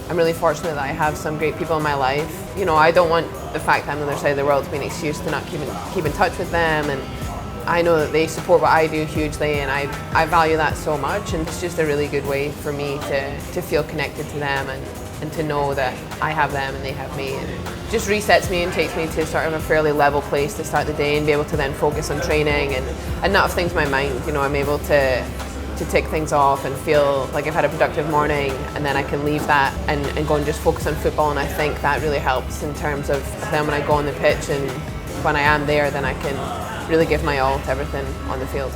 I'm really fortunate that I have some great people in my life. You know, I don't want the fact that I'm on the other side of the world to be an excuse to not keep in touch with them, and I know that they support what I do hugely, and I value that so much, and it's just a really good way for me to feel connected to them and to know that I have them and they have me. And it just resets me and takes me to sort of a fairly level place to start the day and be able to then focus on training and not have things in my mind. You know, I'm able to tick things off and feel like I've had a productive morning, and then I can leave that and go and just focus on football, and I think that really helps in terms of then when I go on the pitch and when I am there, then I can really give my all to everything on the field.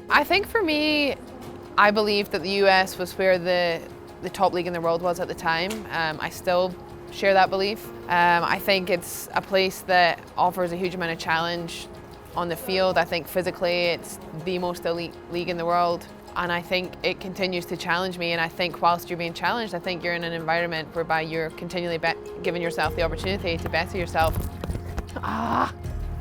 I think for me, I believed that the US was where the top league in the world was at the time. I still share that belief. I think it's a place that offers a huge amount of challenge on the field. I think physically it's the most elite league in the world, and I think it continues to challenge me, and I think whilst you're being challenged, I think you're in an environment whereby you're continually giving yourself the opportunity to better yourself.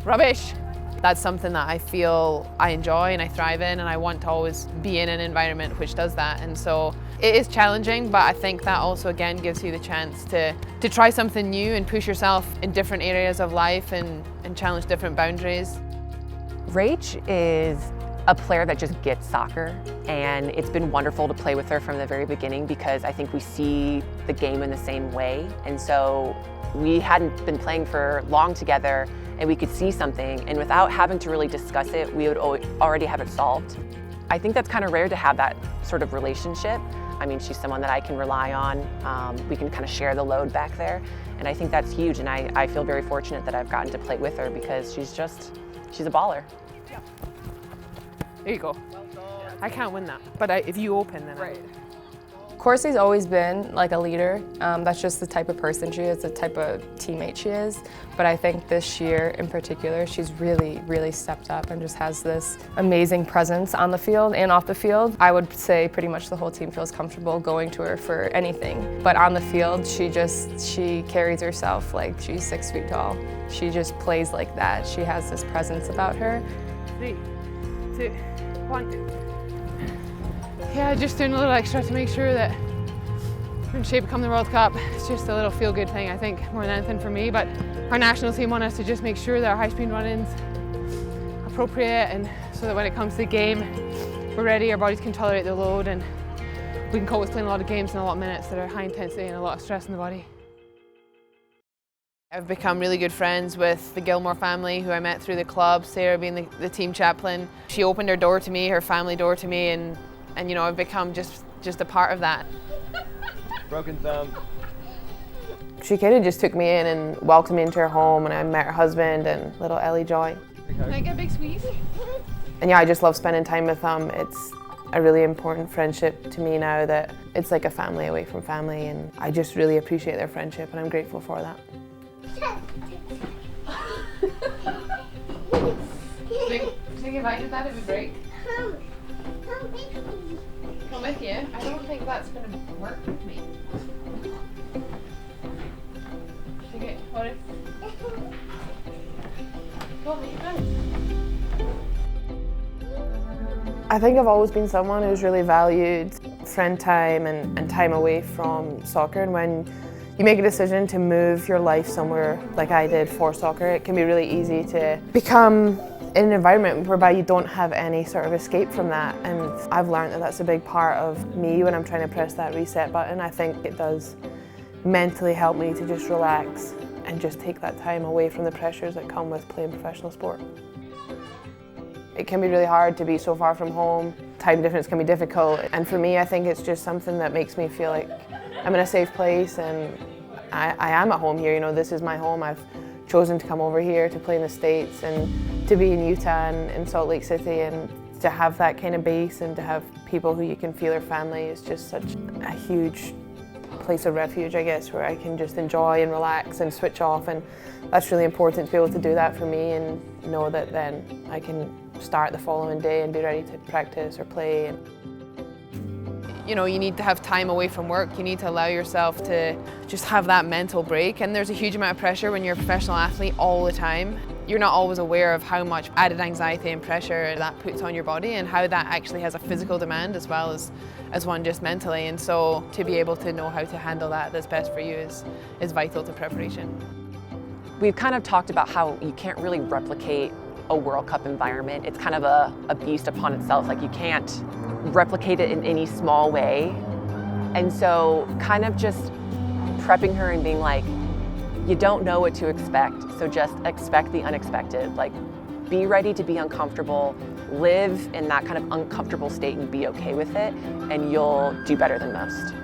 Rubbish! That's something that I feel I enjoy and I thrive in, and I want to always be in an environment which does that. And so it is challenging, but I think that also again gives you the chance to try something new and push yourself in different areas of life and challenge different boundaries. Rach is a player that just gets soccer, and it's been wonderful to play with her from the very beginning because I think we see the game in the same way. And so we hadn't been playing for long together, and we could see something, and without having to really discuss it, we would already have it solved. I think that's kind of rare to have that sort of relationship. I mean, she's someone that I can rely on. We can kind of share the load back there, and I think that's huge, and I feel very fortunate that I've gotten to play with her because she's a baller. There you go. I can't win that, but if you open, then right. Corsie's always been like a leader. That's just the type of person she is, the type of teammate she is. But I think this year in particular, she's really, really stepped up and just has this amazing presence on the field and off the field. I would say pretty much the whole team feels comfortable going to her for anything. But on the field, she carries herself like she's 6 feet tall. She just plays like that. She has this presence about her. 3, 2, 1. Yeah, just doing a little extra to make sure that we're in shape to come the World Cup. It's just a little feel-good thing, I think, more than anything for me. But our national team want us to just make sure that our high-speed run-ins are appropriate, and so that when it comes to the game, we're ready, our bodies can tolerate the load, and we can cope with playing a lot of games in a lot of minutes that are high intensity and a lot of stress in the body. I've become really good friends with the Gilmore family, who I met through the club, Sarah being the team chaplain. She opened her door to me, her family door to me, and you know, I've become just a part of that. Broken thumb. She kind of just took me in and welcomed me into her home, and I met her husband and little Ellie Joy. Can I get a big squeeze? And yeah, I just love spending time with them. It's a really important friendship to me now, that it's like a family away from family, and I just really appreciate their friendship, and I'm grateful for that. Do you think if I did that it would break? Come with you? I don't think that's going to work with me. Okay, hold it. I think I've always been someone who's really valued friend time and time away from soccer, and when you make a decision to move your life somewhere like I did for soccer, it can be really easy to become in an environment whereby you don't have any sort of escape from that, and I've learned that that's a big part of me when I'm trying to press that reset button. I think it does mentally help me to just relax and just take that time away from the pressures that come with playing professional sport. It can be really hard to be so far from home. Time difference can be difficult, and for me I think it's just something that makes me feel like I'm in a safe place, and I am at home here. You know, this is my home. I've chosen to come over here to play in the States and to be in Utah and in Salt Lake City, and to have that kind of base and to have people who you can feel are family is just such a huge place of refuge, I guess, where I can just enjoy and relax and switch off, and that's really important to be able to do that for me and know that then I can start the following day and be ready to practice or play. You know, you need to have time away from work. You need to allow yourself to just have that mental break. And there's a huge amount of pressure when you're a professional athlete all the time. You're not always aware of how much added anxiety and pressure that puts on your body and how that actually has a physical demand as well as one just mentally. And so to be able to know how to handle that's best for you is vital to preparation. We've kind of talked about how you can't really replicate a World Cup environment. It's kind of a beast upon itself. Like, you can't replicate it in any small way. And so kind of just prepping her and being like, you don't know what to expect, so just expect the unexpected. Like, be ready to be uncomfortable, live in that kind of uncomfortable state and be okay with it, and you'll do better than most.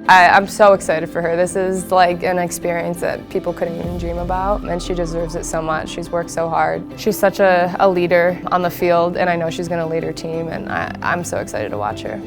I'm so excited for her. This is like an experience that people couldn't even dream about, and she deserves it so much. She's worked so hard. She's such a leader on the field, and I know she's going to lead her team, and I'm so excited to watch her.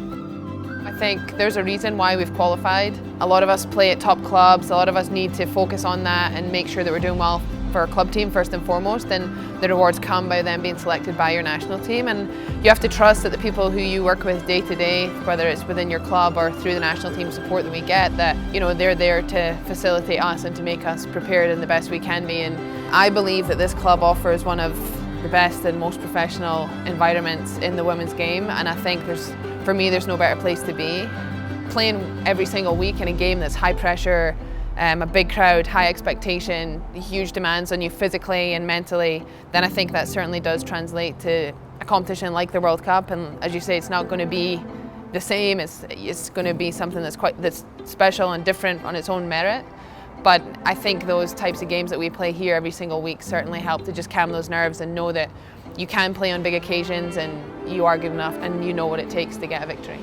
I think there's a reason why we've qualified. A lot of us play at top clubs. A lot of us need to focus on that and make sure that we're doing well for our club team first and foremost, and the rewards come by them being selected by your national team. And you have to trust that the people who you work with day to day, whether it's within your club or through the national team support that we get, that, you know, they're there to facilitate us and to make us prepared and the best we can be. And I believe that this club offers one of the best and most professional environments in the women's game, and I think for me there's no better place to be. Playing every single week in a game that's high pressure, a big crowd, high expectation, huge demands on you physically and mentally, then I think that certainly does translate to a competition like the World Cup. And as you say, it's not going to be the same. It's going to be something that's special and different on its own merit. But I think those types of games that we play here every single week certainly help to just calm those nerves and know that you can play on big occasions and you are good enough and you know what it takes to get a victory.